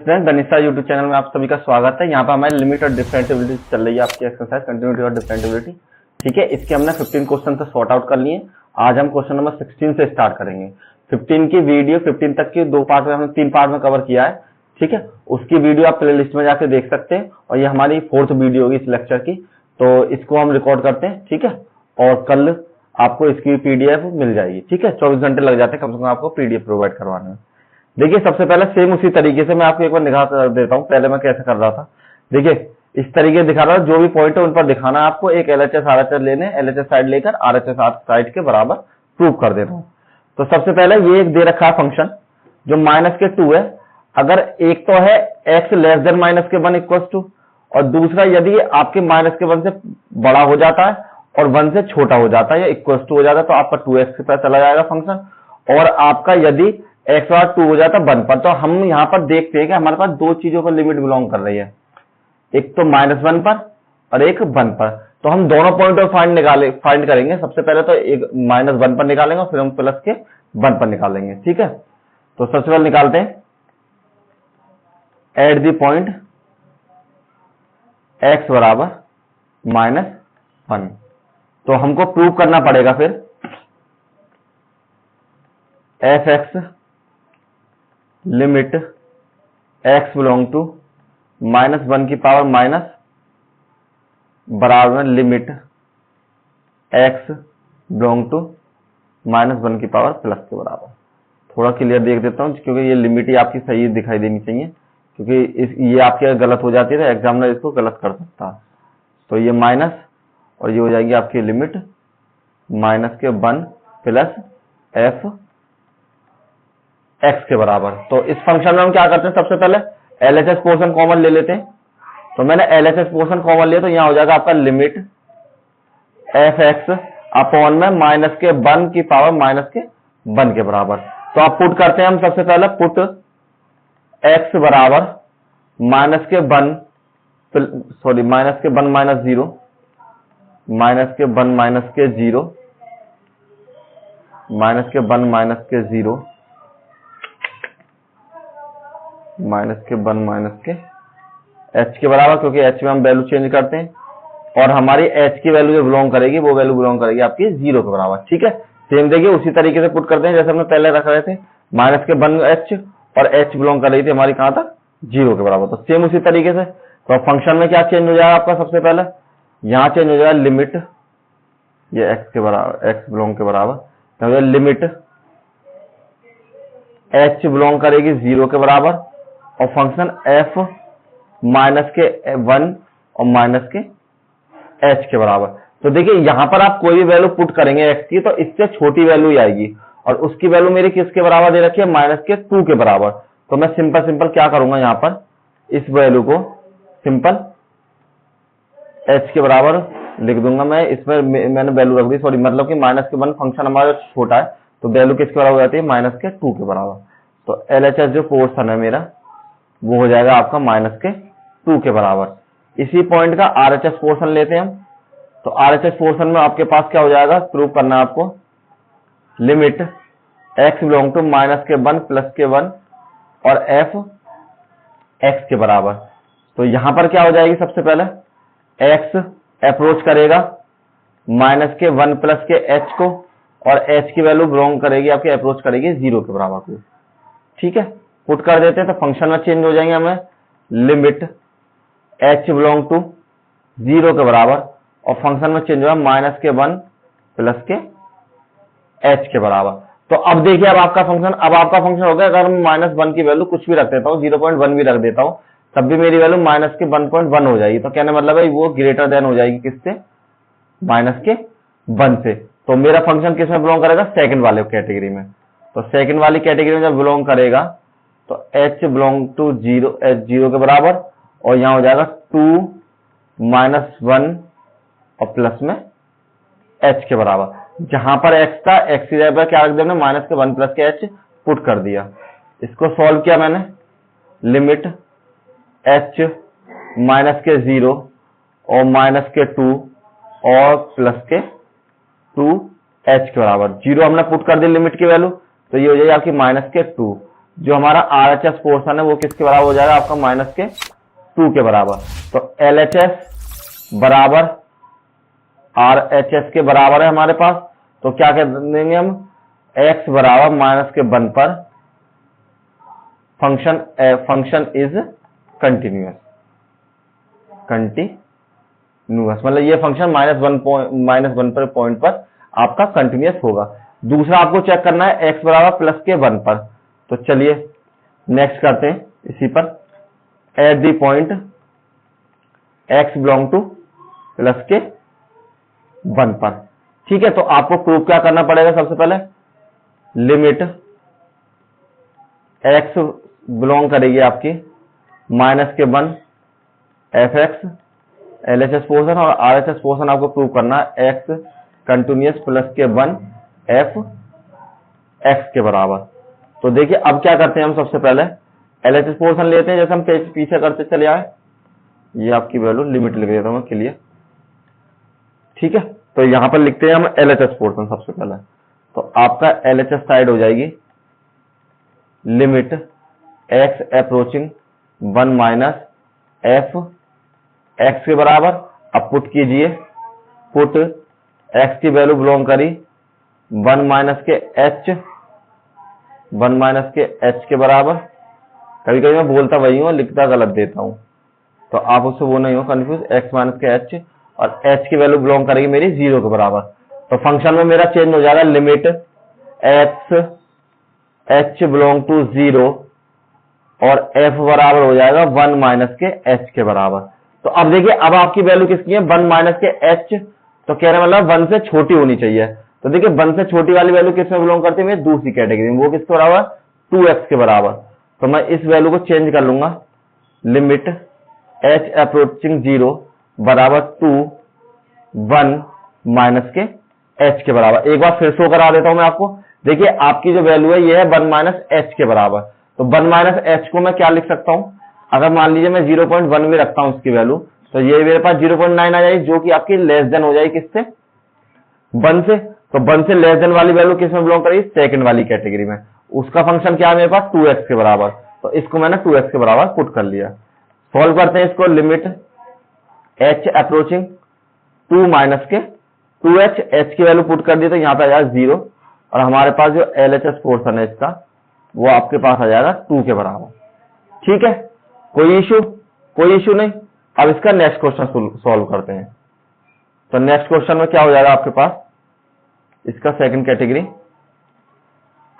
Friends गणिसा YouTube channel में आप सभी का स्वागत है। यहाँ पर हमारी लिमिट और डिफरेंशिएबिलिटी चल रही है, आपकी एक्सरसाइज कंटिन्यूटी और डिफरेंशिएबिलिटी। ठीक है, इसके हमने 15 क्वेश्चन से सॉर्ट आउट कर लिए। आज हम क्वेश्चन नंबर 16 से स्टार्ट करेंगे। 15 की वीडियो 15 तक की 2 पार्ट में हमने 3 पार्ट में कवर किया है। ठीक है, उसकी वीडियो आप प्ले लिस्ट में जाके देख सकते हैं और ये हमारी 4th वीडियो होगी इस लेक्चर की, तो इसको हम रिकॉर्ड करते हैं। ठीक है, और कल आपको इसकी पीडीएफ मिल जाएगी। ठीक है, 24 घंटे लग जाते हैं कम से कम आपको पीडीएफ प्रोवाइड करवाने में। देखिए, सबसे पहले सेम उसी तरीके से मैं आपको एक बार निगाह कर देता हूँ पहले मैं कैसे कर रहा था। देखिए, इस तरीके दिखा रहा था, जो भी पॉइंट है उन पर दिखाना है आपको। एक एलएचएस आरएचएस लेने, एलएचएस साइड लेकर आरएचएस साइड के बराबर प्रूव कर देता हूँ। तो सबसे पहले ये एक दे रखा है फंक्शन जो -2 है। अगर एक तो है x less than -1 equal to, और दूसरा यदि आपके -1 से बड़ा हो जाता है और 1 से छोटा हो जाता है या इक्वल टू हो जाता है तो आपका 2x के पास चला जाएगा फंक्शन। और आपका यदि x बार 2 हो जाता है 1 पर, तो हम यहाँ पर देखते हैं कि हमारे पास 2 चीजों पर लिमिट बिलोंग कर रही है, एक तो -1 पर और एक 1 पर। तो हम दोनों पॉइंट ऑफ फाइंड करेंगे। सबसे पहले तो एक -1 पर निकालेंगे और फिर हम प्लस के 1 पर निकालेंगे। ठीक है, तो सबसे पहले निकालते हैं एट द पॉइंट x बराबर -1। तो हमको प्रूव करना पड़ेगा फिर f(x) limit x belong to -1 की पावर माइनस बराबर में लिमिट x बिलोंग टू -1 की पावर प्लस के बराबर। थोड़ा क्लियर देख देता हूं क्योंकि ये लिमिट ही आपकी सही दिखाई देनी चाहिए, क्योंकि ये आपके गलत हो जाती है तो एग्जामिनर इसको गलत कर सकता है। तो ये माइनस और ये हो जाएगी आपकी लिमिट -1 प्लस f x के बराबर। तो इस फंक्शन में हम क्या करते हैं, सबसे पहले LHS पोर्शन कॉमन ले लेते हैं। तो मैंने LHS पोर्शन कॉमन लिया तो यहां हो जाएगा आपका लिमिट f(x) अपॉन में -1 की पावर -1 के बराबर। तो आप पुट करते हैं हम सबसे पहले पुट x बराबर -1 -0 h के बराबर, क्योंकि h में हम वैल्यू चेंज करते हैं और हमारी h की वैल्यू जो बिलोंग करेगी वो वैल्यू बिलोंग करेगी आपकी 0 के बराबर। ठीक है, सेम देखिए उसी तरीके से पुट करते हैं जैसे हमने पहले रख रहे थे -1h और h बिलोंग कर रही थी हमारी कहां तक 0 के बराबर। तो सेम उसी तरीके से तो फंक्शन में क्या चेंज हो जाएगा आपका, सबसे पहले यहां चेंज हो जाएगा लिमिट ये x के बराबर x बिलोंग के बराबर, लिमिट h बिलोंग करेगी 0 के बराबर और फंक्शन f -1 और -h के बराबर। तो देखिए यहां पर आप कोई भी वैल्यू पुट करेंगे x की तो इससे छोटी वैल्यू ही आएगी और उसकी वैल्यू मेरी किसके बराबर दे रखी है, -2 के बराबर। तो मैं सिंपल क्या करूंगा, यहां पर इस वैल्यू को सिंपल h के बराबर लिख दूंगा। मैं इसमें मैंने वैल्यू रख दी, सॉरी मतलब कि -1 फंक्शन हमारा छोटा है तो वैल्यू किसके बराबर हो जाती है, -2 के बराबर। तो LHS जो पोर्शन है मेरा वो हो जाएगा आपका -2 के बराबर। इसी पॉइंट का RHS पोर्शन लेते हैं हम। तो RHS पोर्शन में आपके पास क्या हो जाएगा, प्रूव करना है आपको limit x belong to -1 plus के 1 और f x के बराबर। तो यहां पर क्या हो जाएगी, सबसे पहले x अप्रोच करेगा -1 प्लस के h को और h की वैल्यू बिलोंग करेगी आपके अप्रोच करेगी 0 के बराबर को। ठीक है, पुट कर देते हैं तो फंक्शन में चेंज हो जाएंगे हमें लिमिट h बिलोंग टू 0 के बराबर और फंक्शन में चेंज होगा -1 प्लस के h के बराबर। तो अब देखिए अब आपका फंक्शन हो गया। अगर मैं -1 की वैल्यू कुछ भी रख देता हूँ, 0.1 भी रख देता हूँ, तब भी मेरी वैल्यू -1.1 हो जाएगी। तो कहने मतलब है वो ग्रेटर देन हो जाएगी किससे, -1 से। तो मेरा फंक्शन किसमें बिलोंग करेगा, सेकंड वाले कैटेगरी में। तो सेकंड वाली कैटेगरी में जब बिलोंग करेगा तो h बिलोंग टू 0 के बराबर और यहां हो जाएगा 2 -1 और प्लस में h के बराबर। जहां पर x था, x की जगह पर क्या रख दिया हमने, -1 प्लस के h पुट कर दिया। इसको सॉल्व किया मैंने, लिमिट h -0 और -2 और प्लस के 2h के बराबर। 0 हमने पुट कर दी लिमिट की वैल्यू, तो ये हो जाएगी आपकी -2 जो हमारा RHS पोर्शन है वो किसके बराबर हो जाएगा आपका -2 के बराबर। तो LHS बराबर RHS के बराबर है हमारे पास। तो क्या कह देंगे हम, x बराबर -1 पर फंक्शन इज कंटिन्यूअस। मतलब ये फंक्शन -1 पर पॉइंट पर आपका कंटिन्यूअस होगा। दूसरा आपको चेक करना है x बराबर +1 पर। तो चलिए नेक्स्ट करते हैं इसी पर। At the point x belong to +1 पर। ठीक है, तो आपको प्रूव क्या करना पड़ेगा, सबसे पहले लिमिट x बिलोंग करेगी आपकी -1 fx LHS पोर्शन और RHS पोर्शन आपको प्रूव करना है x कंटिन्यूअस +1 f x के बराबर। तो देखिए अब क्या करते हैं हम, सबसे पहले LHS पोर्शन लेते हैं, जैसे हम पीछे करते चले आए। ये आपकी वैल्यू लिमिट लिख देता हूं मैं क्लियर। ठीक है, तो यहां पर लिखते हैं हम LHS पोर्शन सबसे पहले। तो आपका LHS साइड हो जाएगी limit x approaching 1 f x के बराबर। अब पुट कीजिए, पुट x की वैल्यू बिलोंग करी 1 के h के बराबर। कभी कभी मैं बोलता वही हूँ, लिखता गलत देता हूं, तो आप उससे वो नहीं हो कंफ्यूज। x के h और h की वैल्यू बिलोंग करेगी मेरी 0 के बराबर। तो फंक्शन में मेरा चेंज हो जाएगा limit x h belong to 0 और f बराबर हो जाएगा 1 के h के बराबर। तो अब देखिए अब आपकी वैल्यू किसकी है, 1 के h। तो कह रहे मतलब 1 से छोटी होनी चाहिए। तो देखिए 1 से छोटी वाली वैल्यू किसमें बिलोंग करती है, दूसरी कैटेगरी में। वो किसके बराबर, 2x के बराबर। तो मैं इस वैल्यू को चेंज कर लूंगा, लिमिट h अप्रोचिंग 0 बराबर 1 के h के बराबर। एक बार फिर शो करा देता हूं मैं आपको। देखिए आपकी जो वैल्यू है ये है 1 h के बराबर। तो 1 h को मैं क्या लिख सकता हूं, अगर मान लीजिए मैं 0.1 में रखता हूं इसकी वैल्यू, तो ये मेरे पास 0.9 आ जाएगी, जो कि आपकी लेस देन हो जाएगी किससे, 1 से। तो 1 से लेस देन वाली वैल्यू किसमें बिलोंग करेगी, सेकंड वाली कैटेगरी में। उसका फंक्शन क्या है मेरे पास, 2x के बराबर। तो इसको मैंने 2x के बराबर पुट कर लिया। सॉल्व करते हैं इसको, लिमिट h अप्रोचिंग 2 के 2h, h की वैल्यू पुट कर दी तो यहाँ पे आ जाएगा 0 और हमारे पास जो LHS पोर्शन है इसका वो आपके पास आ जाएगा 2 के बराबर। ठीक है, कोई इशू नहीं। अब इसका नेक्स्ट क्वेश्चन सॉल्व करते हैं। तो नेक्स्ट क्वेश्चन में क्या हो जाएगा आपके पास, इसका सेकंड कैटेगरी।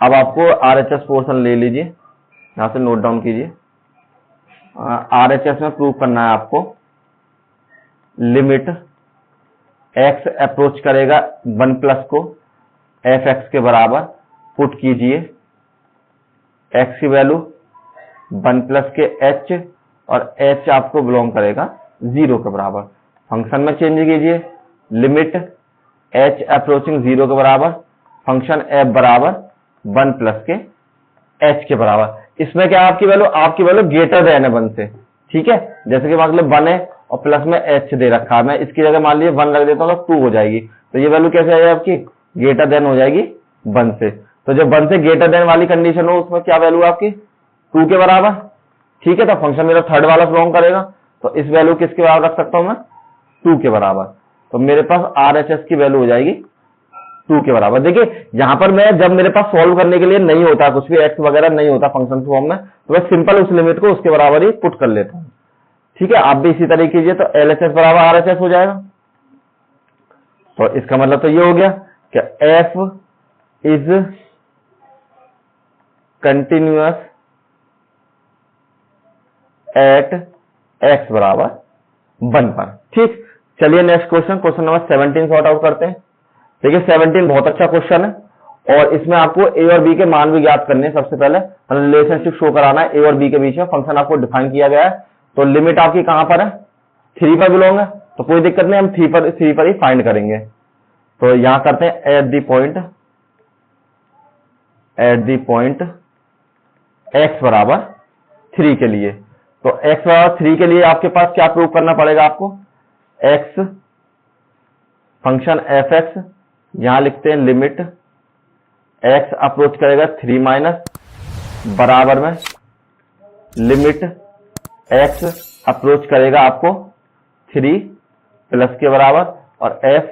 अब आपको RHS पोर्शन ले लीजिए, यहां से नोट डाउन कीजिए। RHS में प्रूव करना है आपको लिमिट x अप्रोच करेगा 1 प्लस को fx के बराबर। पुट कीजिए x की वैल्यू 1 प्लस के h और h आपको बिलोंग करेगा 0 के बराबर। फंक्शन में चेंज कीजिए, लिमिट h अप्रोचिंग 0 के बराबर, फंक्शन f बराबर 1 प्लस के h के बराबर। इसमें क्या आपकी वैल्यू ग्रेटर देन है 1 से। ठीक है, जैसे कि मतलब 1 है और प्लस में h दे रखा है, मैं इसकी जगह मान लीजिए 1 रख देता हूँ तो 2 हो जाएगी। तो ये वैल्यू कैसे आएगी आपकी, ग्रेटर देन हो जाएगी 1 से। तो जब 1 से ग्रेटर देन वाली कंडीशन हो उसमें क्या वैल्यू आपकी 2 के बराबर। ठीक है, तो फंक्शन मेरा थर्ड वाला बिलोंग करेगा। तो इस वैल्यू किसके बराबर रख सकता हूं मैं, 2 के बराबर। तो मेरे पास RHS की वैल्यू हो जाएगी 2 के बराबर। देखिए यहां पर मैं जब मेरे पास सॉल्व करने के लिए नहीं होता, कुछ भी x वगैरह नहीं होता फंक्शन फॉर्म में, तो मैं सिंपल उस लिमिट को उसके बराबर ही पुट कर लेता हूं। ठीक है, आप भी इसी तरह कीजिए। तो LHS बराबर RHS हो जाएगा। तो इसका मतलब तो ये हो गया कि f is continuous at x बराबर 1 पर। ठीक, चलिए next question number 17 sort out करते हैं। देखिए 17 बहुत अच्छा क्वेश्चन है और इसमें आपको a और b के मान भी ज्ञात करने हैं। सबसे पहले रिलेशनशिप शो कराना है a और b के बीच में। फंक्शन आपको डिफाइन किया गया है। तो लिमिट आपकी कहां पर है, 3 पर बिलोंग है, तो कोई दिक्कत नहीं, हम 3 पर ही फाइंड करेंगे। तो यहां करते हैं एट द पॉइंट x बराबर 3 के लिए। तो x बराबर 3 के लिए आपके पास क्या प्रूव करना पड़ेगा आपको, x फंक्शन fx, यहां लिखते हैं लिमिट x अप्रोच करेगा 3 माइनस बराबर में लिमिट x अप्रोच करेगा आपको 3 प्लस के बराबर और f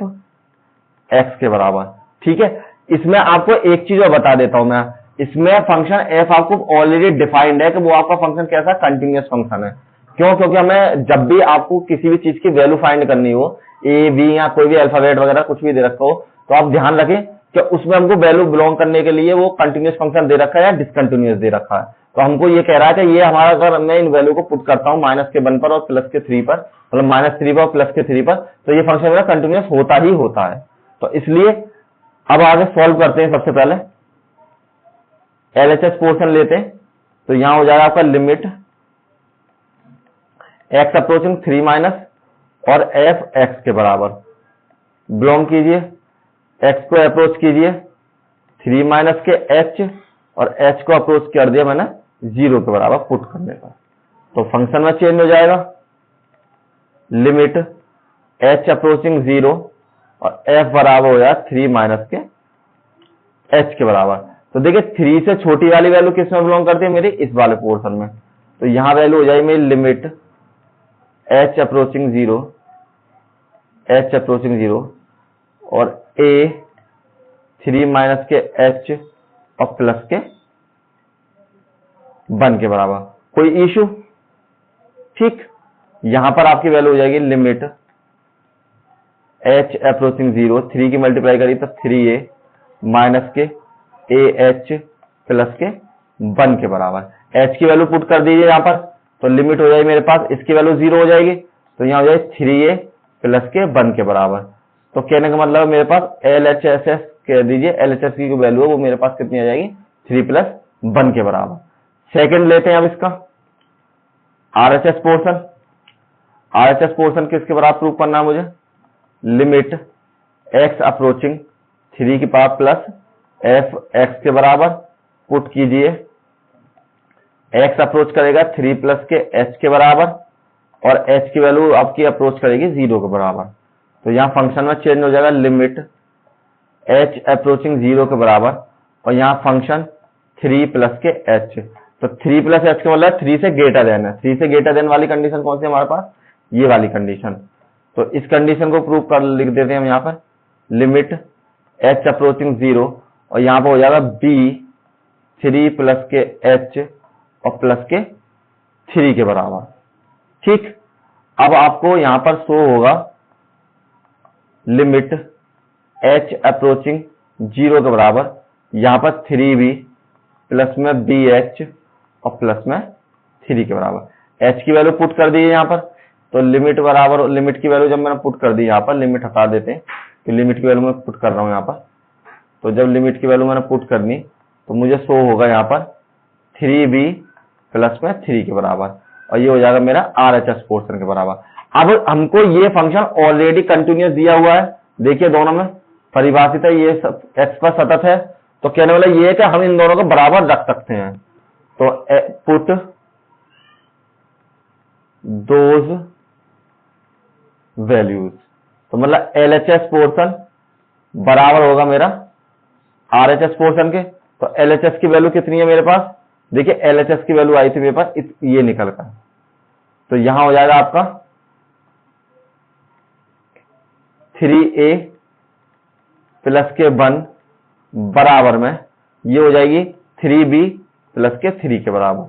x के बराबर। ठीक है, इसमें आपको एक चीज और बता देता हूं मैं, इसमें फंक्शन f आपको ऑलरेडी डिफाइंड है कि वो आपका फंक्शन कैसा कंटिन्यूअस फंक्शन है। क्यों? क्योंकि हमें जब भी आपको किसी भी चीज की वैल्यू फाइंड करनी हो, ए बी या कोई भी अल्फाबेट वगैरह कुछ भी दे रखा हो, तो आप ध्यान रखें कि उसमें हमको वैल्यू बिलोंग करने के लिए वो कंटिन्यूअस फंक्शन दे रखा है या डिसकंटिन्यूअस दे रखा है। तो हमको ये कह रहा है कि ये हमारा, अगर मैं इन वैल्यू को पुट करता हूं माइनस के 1 पर और प्लस के 3 पर, मतलब -3 पर और प्लस के 3 पर, तो ये फंक्शन मेरा कंटिन्यूअस होता ही होता है। तो इसलिए अब आगे सॉल्व करते हैं। सबसे पहले एलएचएस पोर्शन लेते हैं, तो यहां हो जाएगा आपका लिमिट x अप्रोचिंग 3 माइनस और f x के बराबर बिलोंग कीजिए, x को अप्रोच कीजिए 3 माइनस के h और h को अप्रोच कर दिया मैंने 0 के बराबर पुट करने का, तो फंक्शन में चेंज हो जाएगा लिमिट h अप्रोचिंग 0 और f बराबर हो जाएगा 3 माइनस के h के बराबर। तो देखिए 3 से छोटी वाली वैल्यू किस में बिलोंग करती है मेरी, इस वाले पोर्शन में, तो यहां वैल्यू हो जाएगी मेरी लिमिट h अप्रोचिंग 0 और a 3 माइनस के h और प्लस के 1 के बराबर। कोई इशू? ठीक, यहां पर आपकी वैल्यू हो जाएगी लिमिट h अप्रोचिंग 0, 3 की मल्टीप्लाई करी तो 3a माइनस के ah प्लस के 1 के बराबर। h की वैल्यू पुट कर दीजिए यहां पर, तो लिमिट हो जाएगी मेरे पास, इसकी वैल्यू 0 हो जाएगी, तो यहां हो जाएगी 3a प्लस के 1 के बराबर। तो कहने का मतलब मेरे पास LHS कह दीजिए, LHS की वैल्यू है वो मेरे पास कितनी आ जाएगी 3 प्लस 1 के बराबर। सेकंड लेते हैं अब इसका RHS पोर्शन। RHS पोर्शन किसके बराबर प्रूव करना है मुझे, लिमिट x अप्रोचिंग 3 की पावर प्लस f x के बराबर पुट कीजिए, x अप्रोच करेगा 3 प्लस के h के बराबर और h की वैल्यू आपकी अप्रोच करेगी 0 के बराबर। तो यहां फंक्शन में चेंज हो जाएगा लिमिट h अप्रोचिंग 0 के बराबर और यहां फंक्शन 3 प्लस के h, तो 3 प्लस h का मतलब 3 से ग्रेटर देन है। 3 से ग्रेटर देन वाली कंडीशन कौन सी है हमारे पास, ये वाली कंडीशन। तो इस कंडीशन को प्रूव कर लिख देते हैं हम यहां पर, लिमिट h अप्रोचिंग 0 और यहां पर हो जाएगा b 3 प्लस के h और प्लस के 3 के बराबर। ठीक, अब आपको यहां पर शो होगा लिमिट h अप्रोचिंग 0 के बराबर, यहां पर 3b प्लस में bh और प्लस में 3 के बराबर। h की वैल्यू पुट कर दी है यहां पर, तो लिमिट बराबर, लिमिट की वैल्यू जब मैंने पुट कर दी, यहां पर लिमिट हटा देते हैं, तो लिमिट की वैल्यू मैं पुट कर रहा हूं यहां पर। तो जब लिमिट की वैल्यू मैंने पुट करनी तो मुझे शो होगा यहां पर 3b प्लस में 3 के बराबर और ये हो जाएगा मेरा RHS पोर्शन के बराबर। अब हमको ये फंक्शन ऑलरेडी कंटिन्यूअस दिया हुआ है, देखिए दोनों में परिभाषित है, ये x पर सतत है, तो कहने वाला ये है कि हम इन दोनों को बराबर रख सकते हैं। तो पुट दोज वैल्यूज, तो मतलब LHS पोर्शन बराबर होगा मेरा RHS पोर्शन के। तो LHS की वैल्यू कितनी है मेरे पास, देखिए LHS की वैल्यू आई थी मेरे पास ये निकल कर, तो यहां हो जाएगा आपका 3a प्लस के 1 बराबर में ये हो जाएगी 3b प्लस के 3 के बराबर,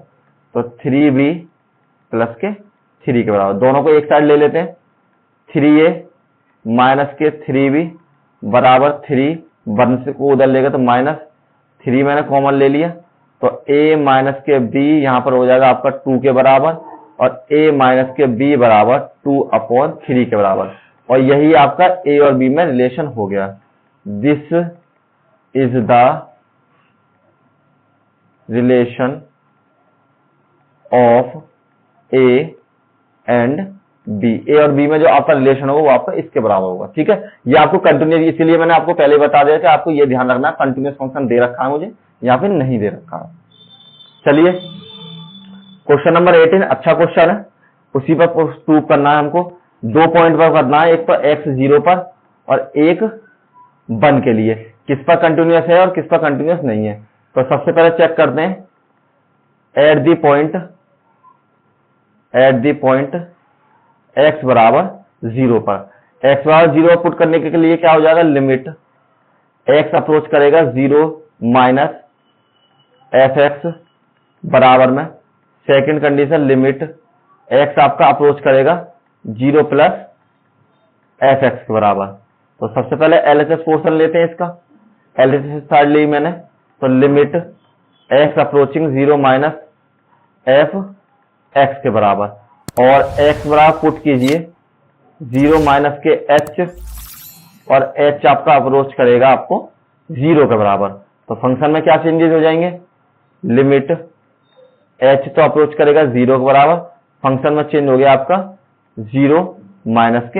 तो 3b प्लस के 3 के बराबर। दोनों को एक साइड ले लेते हैं, 3a माइनस के 3b बराबर 3, 1 को उधर लेगा तो माइनस 3 मैंने कॉमन ले लिया, तो a माइनस के b यहां पर हो जाएगा आपका 2 के बराबर और a माइनस के b बराबर 2/3 के बराबर, और यही आपका a और b में रिलेशन हो गया। This is the relation of a and b। a और b में जो आपका रिलेशन होगा वो आपका इसके बराबर होगा। ठीक है, ये आपको कंटिन्यूस, इसीलिए मैंने आपको पहले बता दिया कि आपको ये ध्यान रखना कंटिन्यूस फंक्शन दे रखा है मुझे या फिर नहीं दे रखा है। चलिए क्वेश्चन नंबर 18 अच्छा क्वेश्चन है, उसी पर प्रूव करना है हमको। 2 पॉइंट पर करना है, एक पर x 0 पर और एक 1 के लिए, किस पर कंटिन्यूस है और किस पर कंटिन्यूस नहीं है। तो सबसे पहले चेक करते हैं एट दी पॉइंट x बराबर 0 पर। x बराबर 0 पुट करने के लिए क्या हो जाएगा, लिमिट x अप्रोच करेगा 0 माइनस fx बराबर में सेकंड कंडीशन लिमिट x आपका अप्रोच करेगा 0 प्लस fx के बराबर। तो सबसे पहले LHS पोर्शन लेते हैं, इसका LHS साइड ली मैंने, तो limit x approaching 0 minus fx के बराबर, और x बराबर पुट कीजिए 0 माइनस के h, और h आपका अप्रोच करेगा आपको 0 के बराबर। तो फंक्शन में क्या चेंजेस हो जाएंगे, लिमिट h तो अप्रोच करेगा 0 के बराबर, फंक्शन में चेंज हो गया आपका 0 माइनस के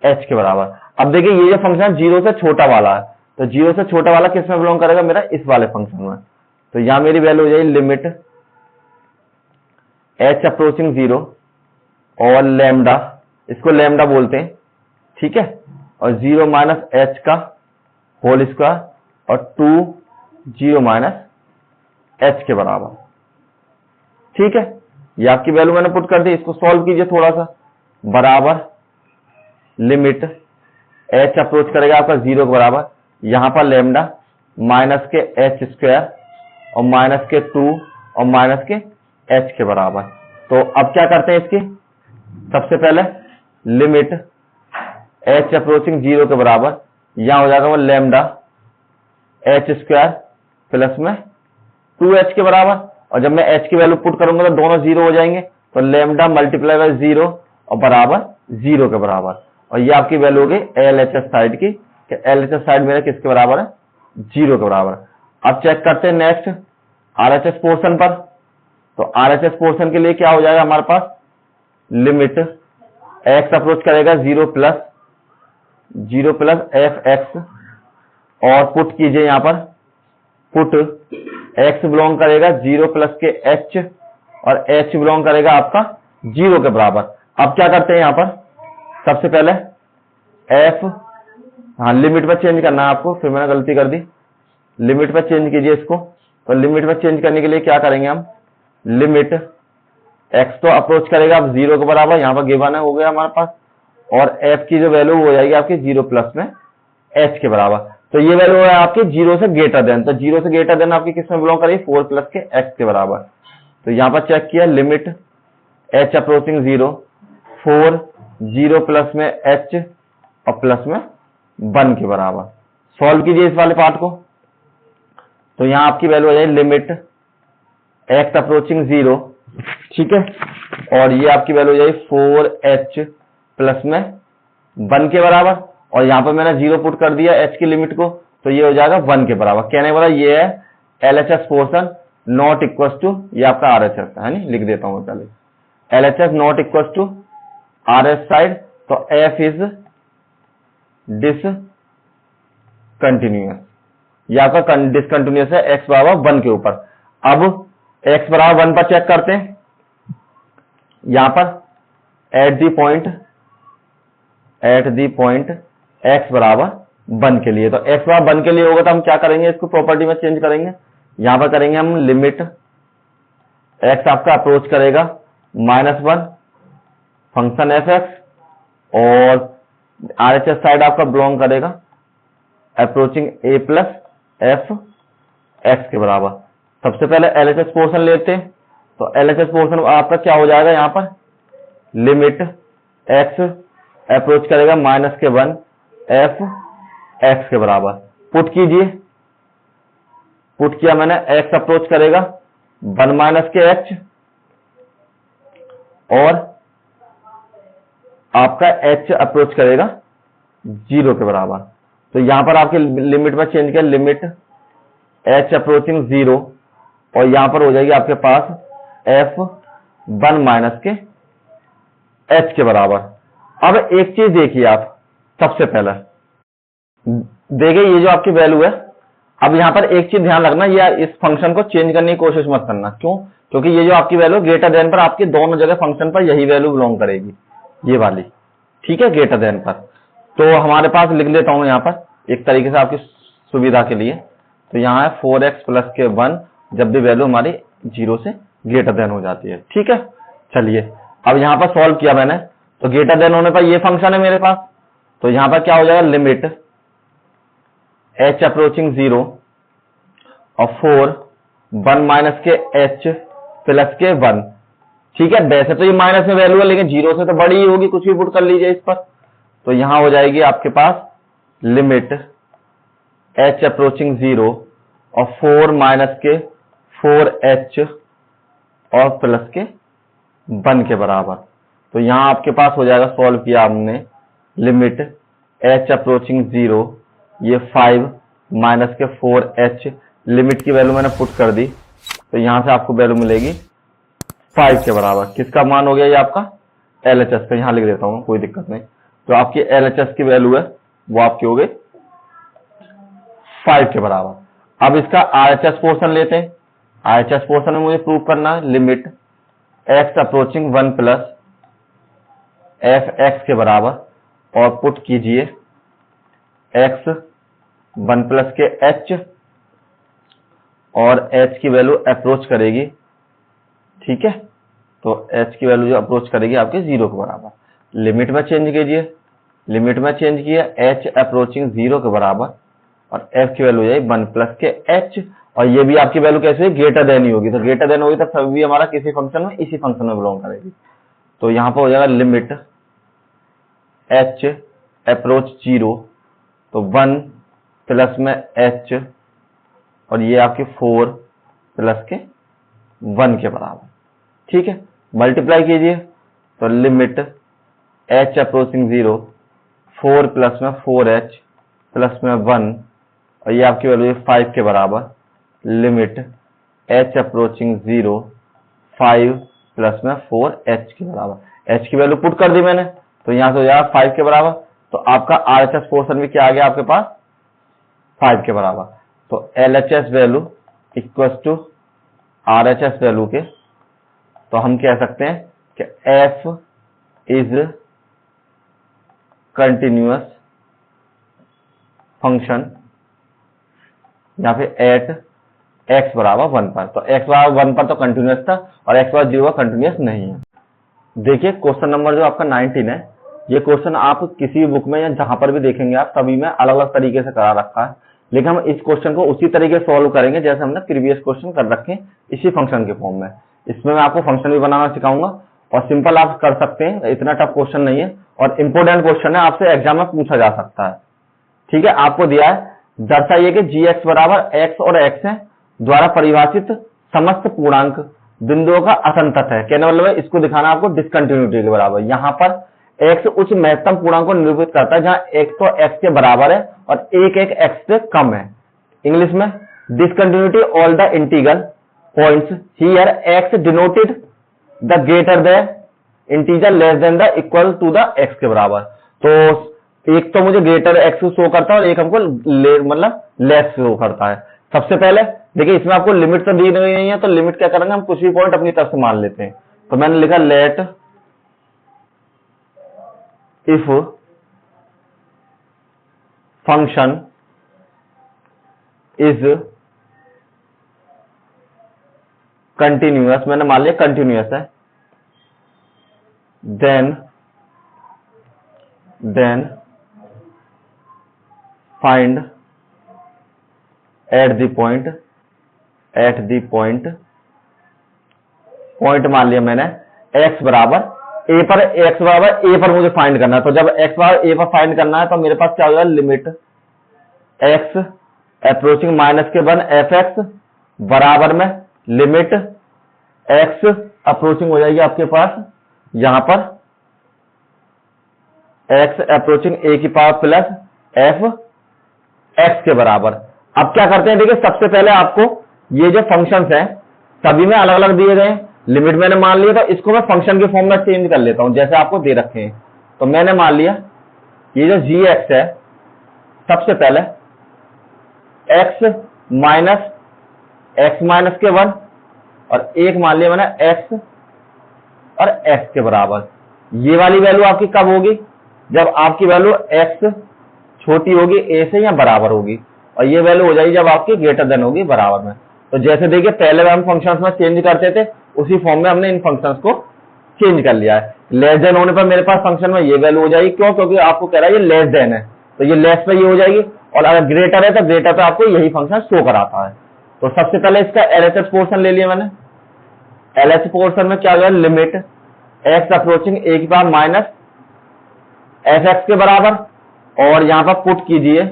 h के बराबर। अब देखिए ये जो फंक्शन 0 से छोटा वाला है, तो 0 से छोटा वाला किस में बिलोंग करेगा, मेरा इस वाले फंक्शन में। तो यहां मेरी वैल्यू हो जाएगी लिमिट h अप्रोचिंग 0 और लैम्डा, इसको लैम्डा बोलते हैं, ठीक है, और 0 माइनस h का होल स्क्वायर और 2 0 माइनस h के बराबर, ठीक है। ये आपकी वैल्यू मैंने पुट कर दी, इसको सॉल्व कीजिए थोड़ा सा, बराबर लिमिट h अप्रोच करेगा आपका 0 के बराबर, यहां पर लैम्डा माइनस के h स्क्वायर और माइनस के 2 और माइनस के h के बराबर। तो अब क्या करते हैं इसकी, सबसे पहले लिमिट h अप्रोचिंग 0 के बराबर, यहां हो जाएगा वो लैम्डा h स्क्वायर प्लस में 2h के बराबर, और जब मैं h की वैल्यू पुट करूंगा तो दोनों 0 हो जाएंगे, तो लैम्डा मल्टीप्लाई बाय 0 और बराबर 0 के बराबर। और ये आपकी वैल्यू हो गई LHS साइड की, कि LHS साइड मेरा किसके बराबर है, 0 के बराबर। अब चेक करते हैं नेक्स्ट RHS पोर्शन पर। तो RHS पोर्शन के लिए क्या हो जाएगा हमारे पास, लिमिट x अप्रोच करेगा 0 प्लस fx, और पुट कीजिए यहां पर, पुट x बिलोंग करेगा 0 प्लस के h और h बिलोंग करेगा आपका 0 के बराबर। अब क्या करते हैं यहां पर, सबसे पहले f, हाँ लिमिट पर चेंज करना है आपको, फिर मैंने गलती कर दी, लिमिट पर चेंज कीजिए इसको। तो लिमिट पर चेंज करने के लिए क्या करेंगे हम, लिमिट x तो अप्रोच करेगा अब 0 के बराबर, यहां पर गिवन है, हो गया हमारे पास, और f की जो वैल्यू हो जाएगी आपकी 0 प्लस में h के बराबर। तो ये वैल्यू है आपकी 0 से ग्रेटर देन, तो 0 से ग्रेटर देन आपकी किस में बिलोंग करेगी, 4 प्लस के x के बराबर। तो यहां पर चेक किया, लिमिट h अप्रोचिंग 0 4 0 प्लस में h और प्लस में 1 के बराबर। सॉल्व कीजिए इस वाले पार्ट को, तो यहां आपकी वैल्यू हो जाएगी लिमिट x अप्रोचिंग 0, ठीक है, और ये आपकी वैल्यू हो जाएगी 4h प्लस में 1 के बराबर, और यहां पर मैंने 0 पुट कर दिया h की लिमिट को, तो ये हो जाएगा 1 के बराबर। कहने वाला ये है LHS portion not equal to, ये आपका RHS है नहीं, लिख देता हूं मैं पहले, LHS not equal to RHS side, तो f इज डिसकंटिन्यूअस, ये आपका डिसकंटिन्यूअस है x बराबर 1 के ऊपर। अब x बराबर 1 पर चेक करते हैं, यहां पर एट दी पॉइंट x बराबर 1 के लिए, तो x बराबर 1 के लिए होगा तो हम क्या करेंगे, इसको प्रॉपर्टी में चेंज करेंगे, यहां पर करेंगे हम लिमिट x आपका अप्रोच करेगा -1 फंक्शन fx, और RHS साइड आपका बिलोंग करेगा approaching a plus f x के बराबर। सबसे पहले LHS पोर्शन लेते हैं, तो LHS पोर्शन आपका क्या हो जाएगा, यहां पर लिमिट x अप्रोच करेगा -1 f x के बराबर, पुट कीजिए, पुट किया मैंने, x अप्रोच करेगा 1 माइनस के h और आपका h अप्रोच करेगा 0 के बराबर। तो यहां पर आपके लिमिट में चेंज किया, लिमिट h अप्रोचिंग 0, और यहां पर हो जाएगी आपके पास f 1 माइनस के h के बराबर। अब एक चीज देखिए आप, सबसे पहले देखिए ये जो आपकी वैल्यू है, अब यहां पर एक चीज ध्यान रखना, या इस फंक्शन को चेंज करने की कोशिश मत करना, क्यों, क्योंकि ये जो आपकी वैल्यू ग्रेटर देन पर आपकी दोनों जगह फंक्शन पर यही वैल्यू बिलोंग करेगी, ये वाली, ठीक है, ग्रेटर देन पर। तो हमारे पास लिख लेता हूं यहां पर एक तरीके से आपकी सुविधा के लिए, तो यहां है 4x प्लस के 1 जब भी वैल्यू हमारी 0 से ग्रेटर देन हो जाती है। ठीक है, चलिए अब यहां पर सॉल्व किया मैंने, तो ग्रेटर देन होने पर ये फंक्शन है मेरे पास, तो यहां पर क्या हो जाएगा, लिमिट h अप्रोचिंग 0 और 4 1 माइनस के h प्लस के 1। ठीक है, वैसे तो ये माइनस में वैल्यू है लेकिन 0 से तो बड़ी ही होगी, कुछ भी पुट कर लीजिए इस पर। तो यहां हो जाएगी आपके पास लिमिट h अप्रोचिंग 0 और 4 माइनस के 4h और प्लस के 1 के बराबर। तो यहां आपके पास हो जाएगा, सॉल्व किया हमने, लिमिट h अप्रोचिंग 0, ये 5 माइनस के 4h, लिमिट की वैल्यू मैंने पुट कर दी, तो यहां से आपको वैल्यू मिलेगी 5 के बराबर। किसका मान हो गया ये आपका, LHS का, यहां लिख देता हूं, कोई दिक्कत नहीं। तो आपकी LHS की वैल्यू है वो आपकी हो गई 5 के बराबर। अब इसका RHS पोर्शन लेते हैं। RHS पोर्शन में मुझे प्रूव करना है, limit x approaching 1 plus fx के बराबर, और पुट कीजिए x 1 प्लस के h और h की वैल्यू अप्रोच करेगी। ठीक है, तो h की वैल्यू जो अप्रोच करेगी आपके 0 के बराबर। लिमिट में चेंज कीजिए, लिमिट में चेंज किया h अप्रोचिंग 0 के बराबर, और f की वैल्यू हो जाएगी 1 प्लस के h, और ये भी आपकी वैल्यू कैसे, ग्रेटर देन ही होगी। तो ग्रेटर देन होगी तो सभी भी हमारा किसी फंक्शन में, इसी फंक्शन में बिलोंग करेगी। तो यहां पर हो जाएगा लिमिट h अप्रोच 0, तो 1 प्लस में h, और ये आपके 4 प्लस के 1 के बराबर। ठीक है, मल्टीप्लाई कीजिए, तो लिमिट h अप्रोचिंग 0, 4 प्लस में 4h प्लस में 1, और ये आपकी वैल्यू है 5 के बराबर। लिमिट h अप्रोचिंग 0, 5 प्लस में 4h के बराबर। h की वैल्यू पुट कर दी मैंने, तो यहां से हो जाएगा 5 के बराबर। तो आपका RHS पोर्शन भी क्या आ गया आपके पास, 5 के बराबर। तो LHS value equal to RHS value के, तो हम कह सकते हैं कि f इज कंटिन्यूअस फंक्शन, या फिर एट x बराबर 1 पर। तो x बराबर 1 पर तो कंटिन्यूअस था, और x बराबर 0 कंटिन्यूअस नहीं है। देखिए क्वेश्चन नंबर जो आपका 19 है, ये क्वेश्चन आप किसी बुक में या जहां पर भी देखेंगे आप, सभी में अलग अलग तरीके से करा रखा है, लेकिन हम इस क्वेश्चन को उसी तरीके से सॉल्व करेंगे जैसे हमने प्रीवियस क्वेश्चन कर रखे हैं, इसी फंक्शन के फॉर्म में। इसमें मैं आपको फंक्शन भी बनाना सिखाऊंगा, और सिंपल आप कर सकते हैं, इतना टफ क्वेश्चन नहीं है, और इंपोर्टेंट क्वेश्चन है, आपसे एग्जाम में पूछा जा सकता है। ठीक है, आपको दिया है, दर्शाइए कि gx बराबर x और x है द्वारा परिभाषित समस्त पूर्णांक बिंदुओं का असंतत है। कहने मतलब है इसको दिखाना आपको डिसकंटिन्यूटी के बराबर। यहां पर x उच्च महत्तम पूर्णांक को निरूपित करता है जहां x तो x के बराबर है और एक x से कम है। इंग्लिश में discontinuity all the integral points here x denoted the greater the integer less than the equal to the x के बराबर। तो एक तो मुझे ग्रेटर x शो करता है और एक हमको मतलब लेस शो करता है। सबसे पहले देखिए इसमें आपको लिमिट तो दी नहीं है, तो लिमिट क्या करेंगे हम, कुछ भी पॉइंट अपनी तरफ से मान लेते हैं। तो मैंने लिखा let if function is continuous, मैंने मान लिया कंटिन्यूअस है, then find at the point मान लिया मैंने x बराबर a पर, x बराबर a पर मुझे फाइंड करना है। तो जब x बराबर a पर फाइंड करना है तो मेरे पास क्या हो जाएगा, लिमिट x अप्रोचिंग माइनस के 1 fx बराबर में लिमिट x अप्रोचिंग हो जाएगी आपके पास यहां पर x अप्रोचिंग a की पावर प्लस f x के बराबर। अब क्या करते हैं, देखिए सबसे पहले आपको ये जो फंक्शंस हैं सभी में अलग अलग दिए गए हैं, लिमिट मैंने मान लिया, तो इसको मैं फंक्शन के फॉर्म में चेंज कर लेता हूं जैसे आपको दे रखे हैं। तो मैंने मान लिया ये जो gx है, सबसे पहले x माइनस के 1 और एक मान लिया मैंने x और x के बराबर। ये वाली वैल्यू आपकी कब होगी, जब आपकी वैल्यू x छोटी होगी a से या बराबर होगी, और ये वैल्यू हो जाएगी जब आपकी ग्रेटर देन होगी बराबर में। तो जैसे देखिए पहले हम फंक्शंस में चेंज करते थे, उसी फॉर्म में हमने इन फंक्शंस को चेंज कर लिया है। लेस देन होने पर मेरे पास फंक्शन में ये वैल्यू हो जाएगी, क्यों? क्योंकि आपको कह रहा है ये लेस देन है, तो ये लेस पे ये हो जाएगी, और अगर ग्रेटर है तो ग्रेटर पे आपको यही फंक्शन शो कराता है। तो सबसे पहले इसका एलएचएस पोर्शन ले लिया मैंने। एलएचएस पोर्शन में क्या होगा, लिमिट एक्स अप्रोचिंग ए की पावर माइनस एफ एक्स के बराबर, और यहां पर पुट कीजिए,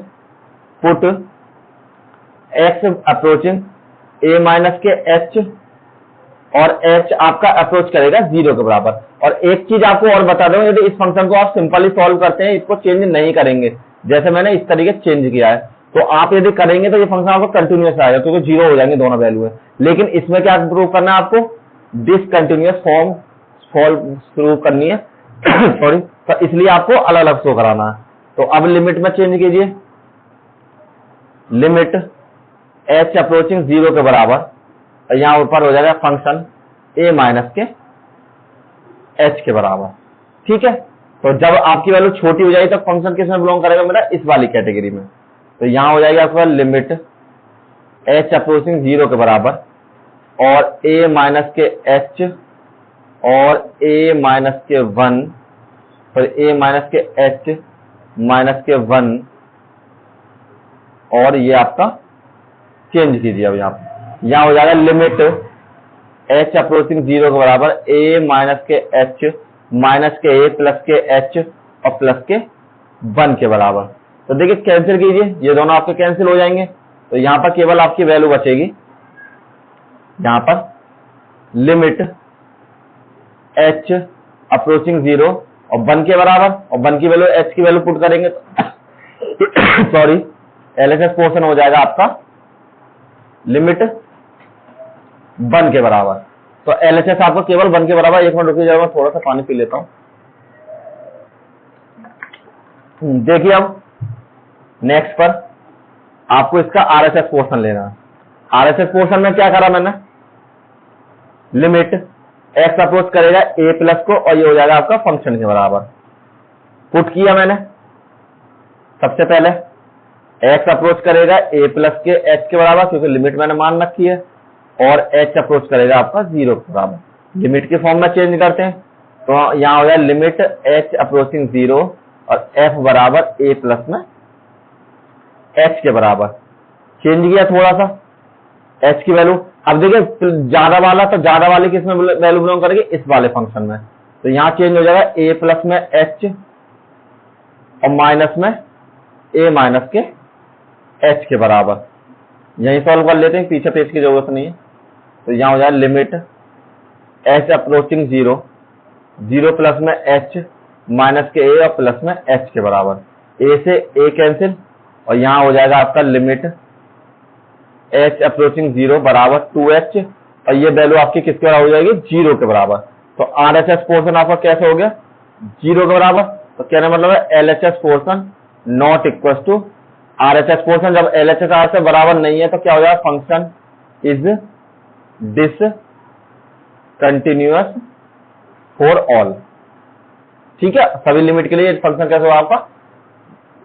पुट एक्स अप्रोचिंग ए माइनस के एच, और एच आपका अप्रोच करेगा 0 के बराबर। और एक चीज आपको और बता दूं, यदि इस फंक्शन को आप सिंपली सॉल्व करते हैं, इसको चेंज नहीं करेंगे, जैसे मैंने इस तरीके चेंज किया है, तो आप यदि करेंगे तो ये फंक्शन आपको कंटिन्यूअस आएगा, क्योंकि 0 हो जाएंगे दोनों वैल्यू है। लेकिन इसमें क्या प्रूव करना है आपको, डिसकंटिन्यूअस फॉर्म प्रूव करनी है सॉरी, तो इसलिए आपको अलग अलग शो कराना है। तो अब लिमिट में चेंज कीजिए, लिमिट एच अप्रोचिंग 0 के बराबर, यहां ऊपर हो जाएगा फंक्शन ए माइनस के एच के बराबर। ठीक है, तो जब आपकी वैल्यू छोटी हो जाएगी तो फंक्शन किस में बिलोंग करेगा मेरा, इस वाली कैटेगरी में। तो यहां हो जाएगा आपका लिमिट एच अप्रोचिंग 0 के बराबर, और ए माइनस के एच और ए माइनस के 1, और ए माइनस के एच माइनस के 1, और ये आपका चेंज कीजिए। अब यहां हो जाएगा लिमिट एच अप्रोचिंग 0 के बराबर, ए माइनस के एच माइनस के ए प्लस के एच और प्लस के 1 के बराबर। तो देखिए कैंसिल कीजिए, ये दोनों आपके कैंसिल हो जाएंगे, तो यहां पर केवल आपकी वैल्यू बचेगी, यहां पर लिमिट एच अप्रोचिंग 0 और 1 के बराबर, और 1 की वैल्यू एच की वैल्यू पुट करेंगे तो सॉरी एलएचएस पोर्शन हो जाएगा आपका लिमिट 1 के बराबर। तो एलएचएस आपको केवल 1 के बराबर, एक मिनट रुकिए जरा, मैं थोड़ा सा पानी पी लेता हूं। देखिए अब नेक्स्ट पर आपको इसका आरएचएस पोर्शन लेना है। आरएचएस पोर्शन में क्या करा मैंने, लिमिट एक्स अप्रोच करेगा ए प्लस को, और ये हो जाएगा आपका फंक्शन के बराबर। पुट किया मैंने, सबसे पहले एक्स अप्रोच करेगा ए प्लस के एच के बराबर, क्योंकि लिमिट मैंने मान रखी है, और एच अप्रोच करेगा आपका 0 के बराबर। लिमिट के फॉर्म में चेंज करते हैं, तो यहां हो जाए लिमिट एच अप्रोचिंग 0 और एफ बराबर ए प्लस में एच के बराबर। चेंज किया थोड़ा सा एच की वैल्यू। अब देखिए ज्यादा वाला, तो ज्यादा वाले किस में वैल्यू बिलोंग करेगी, इस वाले फंक्शन में। तो यहां चेंज हो जाएगा ए प्लस में एच और माइनस में ए माइनस के एच के बराबर। यही सॉल्व कर लेते हैं, पीछे पेज की जरूरत नहीं है। तो यहां हो जाए लिमिट एच अप्रोचिंग 0, 0 प्लस में एच माइनस के ए और प्लस में एच के बराबर। ए से ए कैंसिल, और यहां हो जाएगा आपका लिमिट एच अप्रोचिंग 0 बराबर 2h, और ये वैल्यू आपकी किसके बराबर हो जाएगी, 0 के बराबर। तो आरएचएस पोर्शन आपका कैसे हो गया, 0 के बराबर। तो कहने मतलब है LHS portion not equal to RHS portion. जब एलएचएस आर से बराबर नहीं है तो क्या हो जाएगा, function is discontinuous for all. ठीक है, सभी लिमिट के लिए फंक्शन कैसे होगा आपका,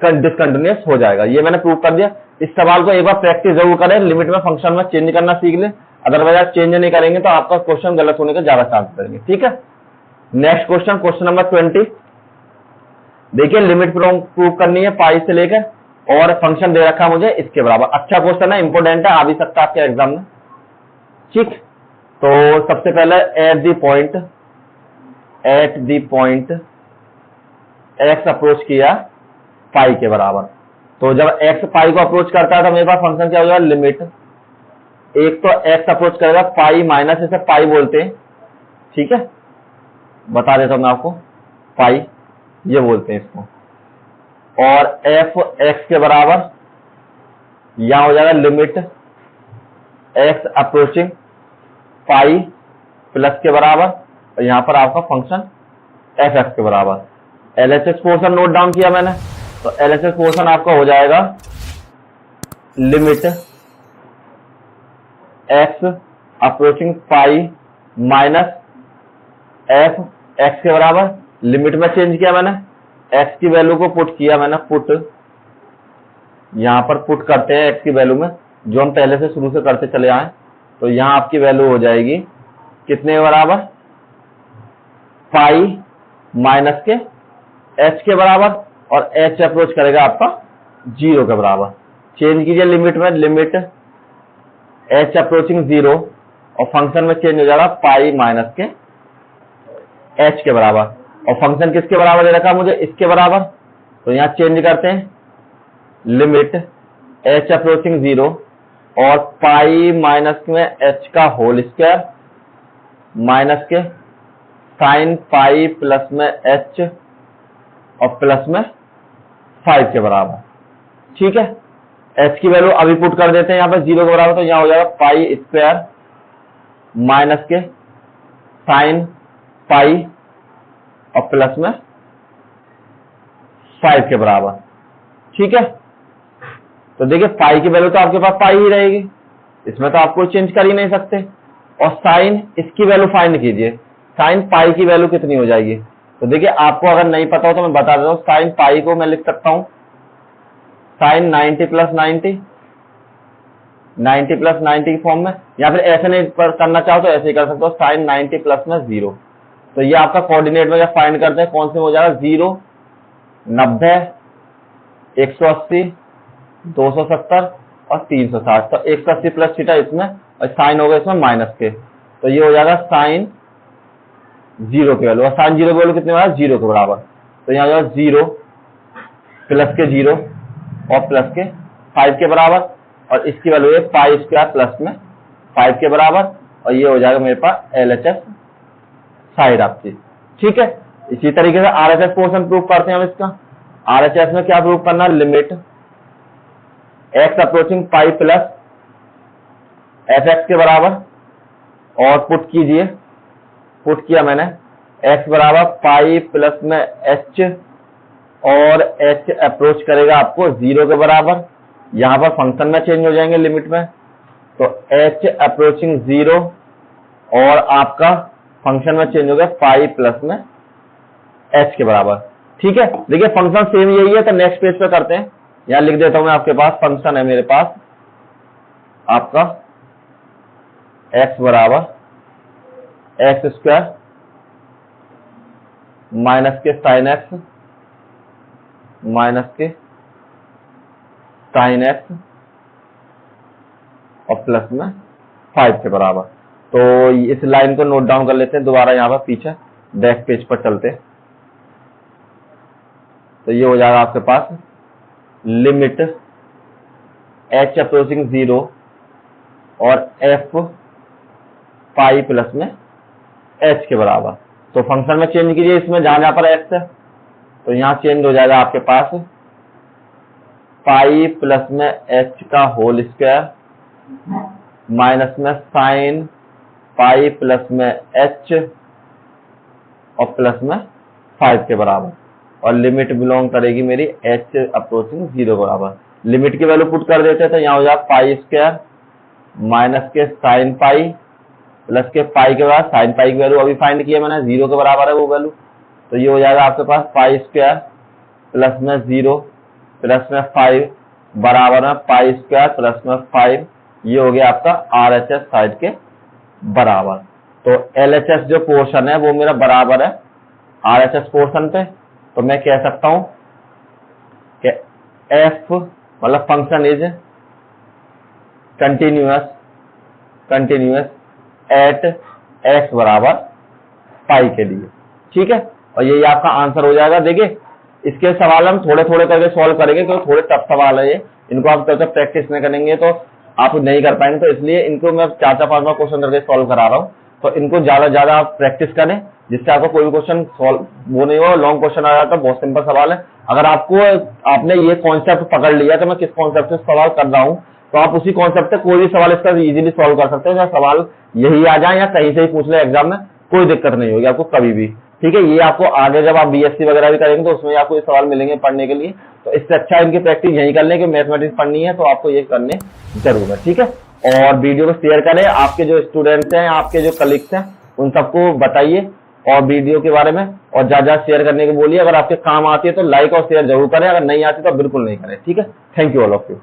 डिसकंटिन्यूअस हो जाएगा। ये मैंने प्रूव कर दिया। इस सवाल को एक बार प्रैक्टिस जरूर करें, लिमिट में फंक्शन में चेंज करना सीख ले, अदरवाइज आप चेंज नहीं करेंगे तो आपका क्वेश्चन गलत होने के ज्यादा चांस रहेंगे। ठीक है, नेक्स्ट क्वेश्चन, क्वेश्चन नंबर 20। देखिए लिमिट प्रूव करनी है पाई से लेकर, और फंक्शन दे रखा मुझे इसके बराबर। अच्छा क्वेश्चन है, इंपोर्टेंट है, आ भी सकता है आपके एग्जाम में। ठीक, तो सबसे पहले eight the point x approach किया पाई के बराबर। तो जब एक्स पाई को अप्रोच करता है तो मेरे पास फंक्शन क्या हो जाएगा, लिमिट एक तो एक्स अप्रोच करेगा पाई माइनस, इसे पाई बोलते हैं। ठीक है, बता देता हूं मैं आपको, पाई ये बोलते हैं इसको। और एफ एक्स के बराबर, यहां हो जाएगा limit x approaching pi plus के बराबर, और यहां पर आपका फंक्शन एफ एक्स के बराबर। एलएचएस पोर्शन नोट डाउन किया मैंने, तो एलएचएस पोर्शन आपका हो जाएगा limit x approaching pi minus F x के बराबर। लिमिट में चेंज किया मैंने, एक्स की वैल्यू को पुट किया मैंने, पुट यहां पर पुट करते हैं एक्स की वैल्यू में, जो हम पहले से शुरू से करते चले आए। तो यहां आपकी वैल्यू हो जाएगी कितने के बराबर, पाई माइनस के h के बराबर, और h अप्रोच करेगा आपका 0 के बराबर। चेंज कीजिए लिमिट में, लिमिट h अप्रोचिंग 0 और फंक्शन में चेंज हो जाएगा पाई माइनस के h के बराबर, और फंक्शन किसके बराबर दे रखा मुझे, इसके बराबर। तो यहां चेंज करते हैं, लिमिट h अप्रोचिंग 0 और पाई माइनस में h का होल स्क्वायर माइनस के साइन पाई प्लस में h और प्लस में 5 के बराबर। ठीक है, h की वैल्यू अभी पुट कर देते हैं यहां पर 0 के बराबर, तो यहां हो जाएगा पाई स्क्वायर माइनस के साइन पाई और प्लस में 5 के बराबर। ठीक है, तो देखिए पाई की वैल्यू तो आपके पास पाई ही रहेगी, इसमें तो आप कोई चेंज कर ही नहीं सकते। और साइन, इसकी वैल्यू फाइंड कीजिए, साइन पाई की वैल्यू कितनी हो जाएगी। तो देखिए आपको अगर नहीं पता हो तो मैं बता देता हूं, साइन पाई को मैं लिख सकता हूं साइन 90 प्लस 90, 90 प्लस 90 की फॉर्म में, या फिर ऐसे नहीं करना चाहो तो ऐसे ही कर सकते हो, साइन 90 प्लस में 0। तो ये आपका कोऑर्डिनेट में जब फाइंड करते हैं कौन से में हो जाएगा, 0, 90, 180, 270 और 360। तो 180 प्लस थीटा इसमें, और साइन होगा इसमें माइनस के, तो ये हो जाएगा साइन 0 की वैल्यू, और साइन 0 की वैल्यू कितने बराबर, 0 के बराबर। तो यहाँ जाएगा 0 प्लस के 0 और प्लस के 5 के बराबर, और इसकी वैल्यू है पाई स्क्वायर प्लस में 5 के बराबर, और ये हो जाएगा मेरे पास LHS साइड आपकी। ठीक है, इसी तरीके से RHS पोर्शन प्रूव करते हैं हम इसका। RHS में क्या प्रूव करना, limit x approaching pi plus fx के बराबर, और पुट कीजिए, पुट किया मैंने, x बराबर पाई प्लस में h, और h अप्रोच करेगा आपको 0 के बराबर। यहां पर फंक्शन में चेंज हो जाएंगे लिमिट में, तो h अप्रोचिंग 0 और आपका फंक्शन में चेंज हो गया पाई प्लस में h के बराबर। ठीक है, देखिए फंक्शन सेम यही है, तो नेक्स्ट पेज पे करते हैं। यहां लिख देता हूं मैं, आपके पास फंक्शन है मेरे पास आपका x बराबर एक्स स्क्वायर माइनस के साइन x माइनस के साइन x और प्लस में 5 के बराबर। तो इस लाइन को नोट डाउन कर लेते हैं दोबारा, यहां पर पीछे बैक पेज पर चलते हैं। तो ये हो जाएगा आपके पास लिमिट h अप्रोचिंग 0 और f पाई प्लस में h के बराबर। तो फंक्शन में चेंज कीजिए इसमें, जहां जहां पर x है, तो यहां चेंज हो जाएगा आपके पास पाई प्लस में h का होल स्क्वायर माइनस में साइन पाई प्लस में h और प्लस में 5 के बराबर, और लिमिट बिलोंग करेगी मेरी h अप्रोचिंग 0 के बराबर। लिमिट की वैल्यू पुट कर देते हैं, तो यहाँ हो जाएगा पाई स्क्वायर माइनस के साइन पाई प्लस के पाई के बाद साइन पाई की वैल्यू अभी फाइंड किया मैंने, 0 के बराबर है वो वैल्यू। तो ये हो जाएगा आपके पास पाई स्क्वायर प्लस में 0 प्लस में 5 बराबर में पाई स्क्वायर प्लस में 5, ये हो गया आपका RHS साइड के बराबर। तो LHS जो पोर्शन है वो मेरा बराबर है RHS पोर्शन पे। तो मैं कह सकता हूं कि f मतलब function is continuous at x बराबर पाई के लिए। ठीक है, और यही आपका आंसर हो जाएगा। देखिए इसके सवाल हम थोड़े थोड़े करके सॉल्व करेंगे, क्योंकि थोड़े टफ सवाल है ये, इनको आप जब तक प्रैक्टिस नहीं करेंगे तो आप नहीं कर पाएंगे। तो इसलिए इनको मैं 4-5 क्वेश्चन करके सॉल्व करा रहा हूँ। तो इनको ज्यादा आप प्रैक्टिस करें, जिससे आपको कोई भी क्वेश्चन सॉल्व वो नहीं हो, लॉन्ग क्वेश्चन आ जाता है। बहुत सिंपल सवाल है। अगर आपने ये कॉन्सेप्ट पकड़ लिया कि मैं किस कॉन्सेप्ट से सवाल कर रहा हूँ, तो आप उसी कॉन्सेप्ट से कोई भी सवाल इसका इजीली सॉल्व कर सकते हैं। चाहे सवाल यही आ जाए या कहीं से ही पूछ ले एग्जाम में, कोई दिक्कत नहीं होगी आपको कभी भी। ठीक है, ये आपको आगे जब आप BSc वगैरह भी करेंगे तो उसमें आपको ये सवाल मिलेंगे पढ़ने के लिए। तो इससे अच्छा इनकी प्रैक्टिस यही कर लें कि मैथमेटिक्स पढ़नी है तो आपको ये करने जरूर है। ठीक है, और वीडियो को शेयर करें, आपके जो स्टूडेंट्स हैं, आपके जो कलीग्स हैं, उन सबको बताइए और वीडियो के बारे में, और ज्यादा शेयर करने को बोलिए। अगर आपके काम आती है तो लाइक और शेयर जरूर करें, अगर नहीं आती तो बिल्कुल नहीं करें। ठीक है, thank you all of you.